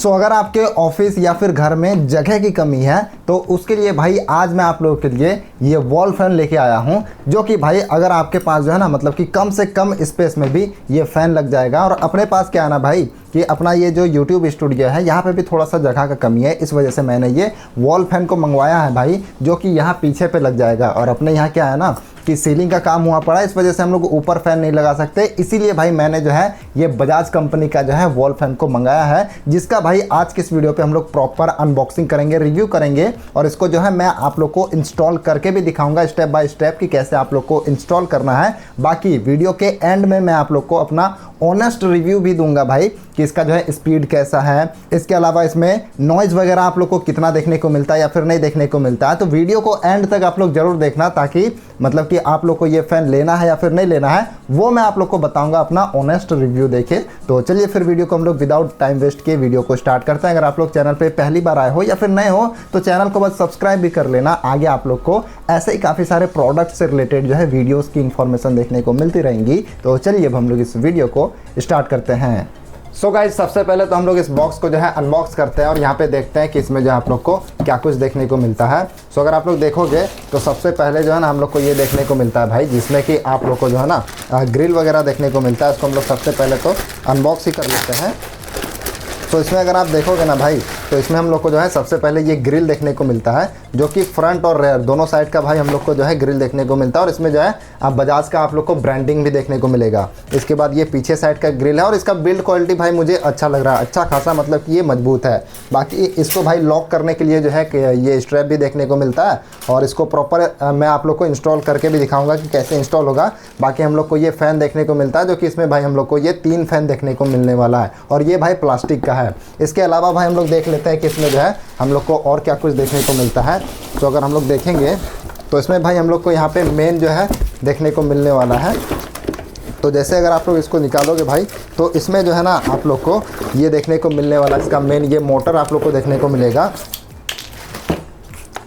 अगर आपके ऑफिस या फिर घर में जगह की कमी है तो उसके लिए भाई आज मैं आप लोगों के लिए ये वॉल फैन लेके आया हूँ, जो कि भाई अगर आपके पास जो है ना मतलब कि कम से कम स्पेस में भी ये फ़ैन लग जाएगा। और अपने पास क्या है ना भाई कि अपना ये जो YouTube स्टूडियो है यहाँ पे भी थोड़ा सा जगह का कमी है, इस वजह से मैंने ये वॉल फैन को मंगवाया है भाई, जो कि यहाँ पीछे पे लग जाएगा। और अपने यहाँ क्या है ना कि सीलिंग का काम हुआ पड़ा है, इस वजह से हम लोग ऊपर फैन नहीं लगा सकते, इसीलिए भाई मैंने जो है ये बजाज कंपनी का जो है वॉल फैन को मंगाया है, जिसका भाई आज के इस वीडियो पे हम लोग प्रॉपर अनबॉक्सिंग करेंगे, रिव्यू करेंगे। और इसको जो है मैं आप लोग को इंस्टॉल करके भी दिखाऊंगा स्टेप बाय स्टेप कि कैसे आप लोग को इंस्टॉल करना है। बाकी वीडियो के एंड में मैं आप लोग को अपना ऑनेस्ट रिव्यू भी दूंगा भाई कि इसका जो है स्पीड कैसा है, इसके अलावा इसमें नॉइज़ वगैरह आप लोग को कितना देखने को मिलता है या फिर नहीं देखने को मिलता है। तो वीडियो को एंड तक आप लोग ज़रूर देखना, ताकि मतलब कि आप लोग को ये फ़ैन लेना है या फिर नहीं लेना है वो मैं आप लोग को बताऊंगा अपना ऑनेस्ट रिव्यू देके। तो चलिए फिर वीडियो को हम लोग विदाउट टाइम वेस्ट किए वीडियो को स्टार्ट करते हैं। अगर आप लोग चैनल पे पहली बार आए हो या फिर नए हो तो चैनल को बस सब्सक्राइब भी कर लेना, आगे आप लोग को ऐसे ही काफ़ी सारे प्रोडक्ट से रिलेटेड जो है वीडियोज़ की इन्फॉर्मेशन देखने को मिलती रहेंगी। तो चलिए अब हम लोग इस वीडियो को स्टार्ट करते हैं। सो गाइस सबसे पहले तो हम लोग इस बॉक्स को जो है अनबॉक्स करते हैं और यहाँ पे देखते हैं कि इसमें जो आप लोग को क्या कुछ देखने को मिलता है। सो अगर आप लोग देखोगे तो सबसे पहले जो है ना हम लोग को ये देखने को मिलता है भाई, जिसमें कि आप लोग को जो है ना ग्रिल वगैरह देखने को मिलता है। इसको हम लोग सबसे पहले तो अनबॉक्स ही कर लेते हैं। तो इसमें अगर आप देखोगे ना भाई तो इसमें हम लोग को जो है सबसे पहले ये ग्रिल देखने को मिलता है, जो कि फ्रंट और रेयर दोनों साइड का भाई हम लोग को जो है ग्रिल देखने को मिलता है। और इसमें जो है आप बजाज का आप लोग को ब्रांडिंग भी देखने को मिलेगा। इसके बाद ये पीछे साइड का ग्रिल है और इसका बिल्ड क्वालिटी भाई मुझे अच्छा लग रहा है, अच्छा खासा, मतलब कि ये मजबूत है। बाकी इसको भाई लॉक करने के लिए जो है ये स्ट्रैप भी देखने को मिलता है और इसको प्रॉपर मैं आप लोग को इंस्टॉल करके भी दिखाऊंगा कि कैसे इंस्टॉल होगा। बाकी हम लोग को ये फ़ैन देखने को मिलता है, जो कि इसमें भाई हम लोग को ये 3 फ़ैन देखने को मिलने वाला है और ये भाई प्लास्टिक का है। इसके अलावा भाई हम लोग देख लेते हैं कि इसमें जो है हम लोग को और क्या कुछ देखने को मिलता है। तो अगर हम लोग देखेंगे तो इसमें भाई हम लोग को यहाँ पे मेन जो है देखने को मिलने वाला है। तो जैसे अगर आप लोग इसको निकालोगे भाई तो इसमें जो है ना आप लोग को ये देखने को मिलने वाला, इसका मेन ये मोटर आप लोग को देखने को मिलेगा।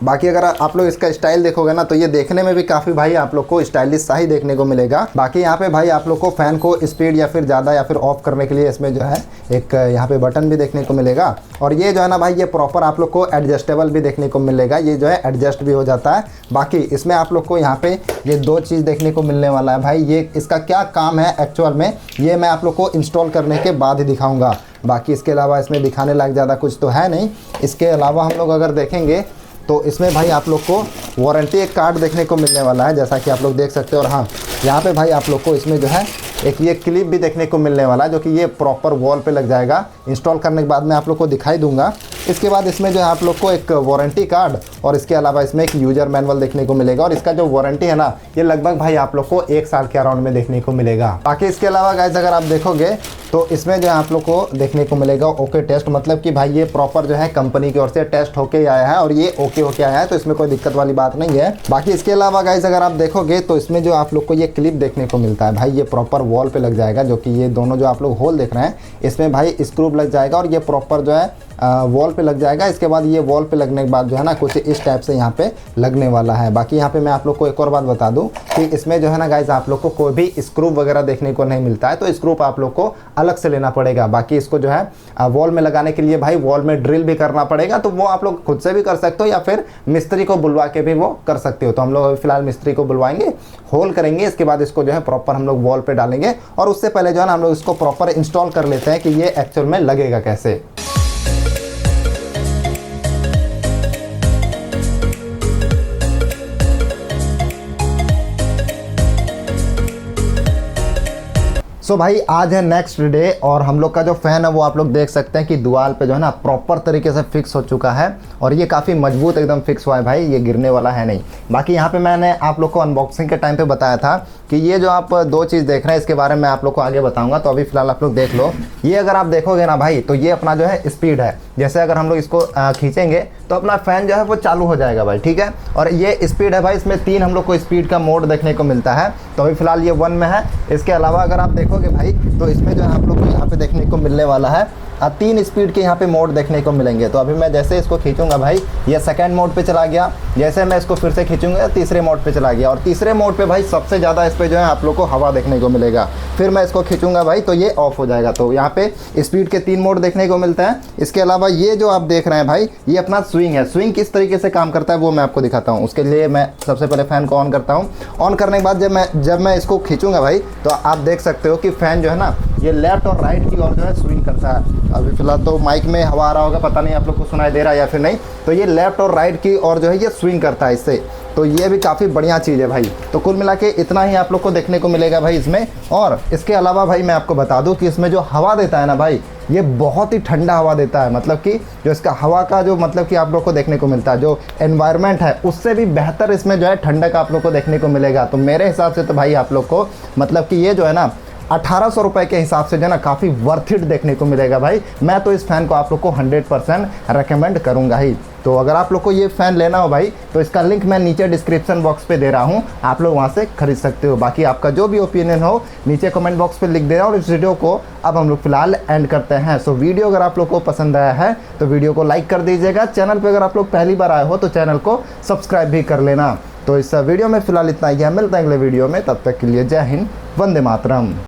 बाकी अगर आप लोग इसका स्टाइल देखोगे ना तो ये देखने में भी काफ़ी भाई आप लोग को स्टाइलिश सा ही देखने को मिलेगा। बाकी यहाँ पे भाई आप लोग को फ़ैन को स्पीड या फिर ज़्यादा या फिर ऑफ करने के लिए इसमें जो है एक यहाँ पे बटन भी देखने को मिलेगा। और ये जो है ना भाई ये प्रॉपर आप लोग को एडजस्टेबल भी देखने को मिलेगा, ये जो है एडजस्ट भी हो जाता है। बाकी इसमें आप लोग को यहाँ पे ये 2 चीज़ देखने को मिलने वाला है भाई, ये इसका क्या काम है एक्चुअल में ये मैं आप लोग को इंस्टॉल करने के बाद ही दिखाऊँगा। बाकी इसके अलावा इसमें दिखाने लायक ज़्यादा कुछ तो है नहीं। इसके अलावा हम लोग अगर देखेंगे तो इसमें भाई आप लोग को वारंटी एक कार्ड देखने को मिलने वाला है, जैसा कि आप लोग देख सकते हो। और हाँ यहाँ पे भाई आप लोग को इसमें जो है एक ये क्लिप भी देखने को मिलने वाला है, जो कि ये प्रॉपर वॉल पे लग जाएगा। इंस्टॉल करने के बाद मैं आप लोग को दिखाई दूंगा। इसके बाद इसमें जो है आप लोग को एक वारंटी कार्ड और इसके अलावा इसमें एक यूज़र मैनुअल देखने को मिलेगा। और इसका जो वारंटी है ना ये लगभग भाई आप लोग को 1 साल के अराउंड में देखने को मिलेगा। बाकी इसके अलावा गाइस अगर आप देखोगे तो इसमें जो है आप लोग को देखने को मिलेगा ओके टेस्ट, मतलब कि भाई ये प्रॉपर जो है कंपनी की ओर से टेस्ट होके ही आया है और ये ओके होके आया है, तो इसमें कोई दिक्कत वाली बात नहीं है। बाकी इसके अलावा गाइस अगर आप देखोगे तो इसमें जो आप लोग को ये क्लिप देखने को मिलता है भाई, ये प्रॉपर वॉल पे लग जाएगा, जो कि ये दोनों जो आप लोग होल देख रहे हैं इसमें भाई स्क्रू लग जाएगा और ये प्रॉपर जो है वॉल पे लग जाएगा। इसके बाद ये वॉल पे लगने के बाद जो है ना कुछ इस टाइप से यहाँ पे लगने वाला है। बाकी यहाँ पे मैं आप लोग को एक और बात बता दूं कि इसमें जो है ना गाइस आप लोग को कोई भी स्क्रू वगैरह देखने को नहीं मिलता है, तो स्क्रू आप लोग को अलग से लेना पड़ेगा। बाकी इसको जो है वॉल में लगाने के लिए भाई वॉल में ड्रिल भी करना पड़ेगा, तो वो आप लोग खुद से भी कर सकते हो या फिर मिस्त्री को बुलवा के भी वो कर सकते हो। तो हम लोग फिलहाल मिस्त्री को बुलवाएंगे, होल करेंगे, इसके बाद इसको जो है प्रॉपर हम लोग वॉल पे डालेंगे। और उससे पहले जो है ना हम लोग इसको प्रॉपर इंस्टॉल कर लेते हैं कि ये एक्चुअल में लगेगा कैसे। सो भाई आज है नेक्स्ट डे और हम लोग का जो फ़ैन है वो आप लोग देख सकते हैं कि दीवार पे जो है ना प्रॉपर तरीके से फिक्स हो चुका है और ये काफ़ी मजबूत एकदम फिक्स हुआ है भाई, ये गिरने वाला है नहीं। बाकी यहाँ पे मैंने आप लोग को अनबॉक्सिंग के टाइम पे बताया था कि ये जो आप 2 चीज़ देख रहे हैं इसके बारे में आप लोग को आगे बताऊँगा, तो अभी फ़िलहाल आप लोग देख लो। ये अगर आप देखोगे ना भाई तो ये अपना जो है स्पीड है, जैसे अगर हम लोग इसको खींचेंगे तो अपना फ़ैन जो है वो चालू हो जाएगा भाई, ठीक है। और ये स्पीड है भाई, इसमें 3 हम लोग को स्पीड का मोड देखने को मिलता है, तो अभी फ़िलहाल ये 1 में है। इसके अलावा अगर आप देखोगे भाई तो इसमें जो है आप लोग को यहाँ पे देखने को मिलने वाला है 3 स्पीड के यहाँ पे मोड देखने को मिलेंगे। तो अभी मैं जैसे इसको खींचूंगा भाई, ये सेकंड मोड पे चला गया। जैसे मैं इसको फिर से खींचूंगा तीसरे मोड पे चला गया, और तीसरे मोड पे भाई सबसे ज़्यादा इस पर जो है आप लोग को हवा देखने को मिलेगा। फिर मैं इसको खींचूंगा भाई तो ये ऑफ हो जाएगा। तो यहाँ पे स्पीड के 3 मोड देखने को मिलता है। इसके अलावा ये जो आप देख रहे हैं भाई, ये अपना स्विंग है। स्विंग किस तरीके से काम करता है वो मैं आपको दिखाता हूँ। उसके लिए मैं सबसे पहले फ़ैन को ऑन करता हूँ। ऑन करने के बाद जब मैं इसको खींचूंगा भाई, तो आप देख सकते हो कि फ़ैन जो है ना, ये लेफ्ट और राइट की ओर जो है स्विंग करता है। अभी फिलहाल तो माइक में हवा आ रहा होगा, पता नहीं आप लोग को सुनाई दे रहा है या फिर नहीं। तो ये लेफ्ट और राइट की ओर जो है ये स्विंग करता है इससे। तो ये भी काफ़ी बढ़िया चीज़ है भाई। तो कुल मिला के इतना ही आप लोग को देखने को मिलेगा भाई इसमें। और इसके अलावा भाई मैं आपको बता दूं कि इसमें जो हवा देता है ना भाई, ये बहुत ही ठंडा हवा देता है। मतलब कि जो इसका हवा का जो मतलब कि आप लोग को देखने को मिलता है, जो एनवायरनमेंट है उससे भी बेहतर इसमें जो है ठंडक आप लोग को देखने को मिलेगा। तो मेरे हिसाब से तो भाई आप लोग को मतलब कि ये जो है ना 1800 रुपये के हिसाब से जो है ना काफ़ी वर्थ इट देखने को मिलेगा भाई। मैं तो इस फ़ैन को आप लोग को 100% रेकमेंड करूँगा ही। तो अगर आप लोग को ये फ़ैन लेना हो भाई, तो इसका लिंक मैं नीचे डिस्क्रिप्शन बॉक्स पे दे रहा हूँ, आप लोग वहाँ से खरीद सकते हो। बाकी आपका जो भी ओपिनियन हो नीचे कमेंट बॉक्स पे लिख देना। और इस वीडियो को अब हम लोग फिलहाल एंड करते हैं। सो वीडियो अगर आप लोग को पसंद आया है तो वीडियो को लाइक कर दीजिएगा। चैनल पर अगर आप लोग पहली बार आए हो तो चैनल को सब्सक्राइब भी कर लेना। तो इस वीडियो में फ़िलहाल इतना ही है। मिलते हैं अगले वीडियो में, तब तक के लिए जय हिंद, वंदे मातरम।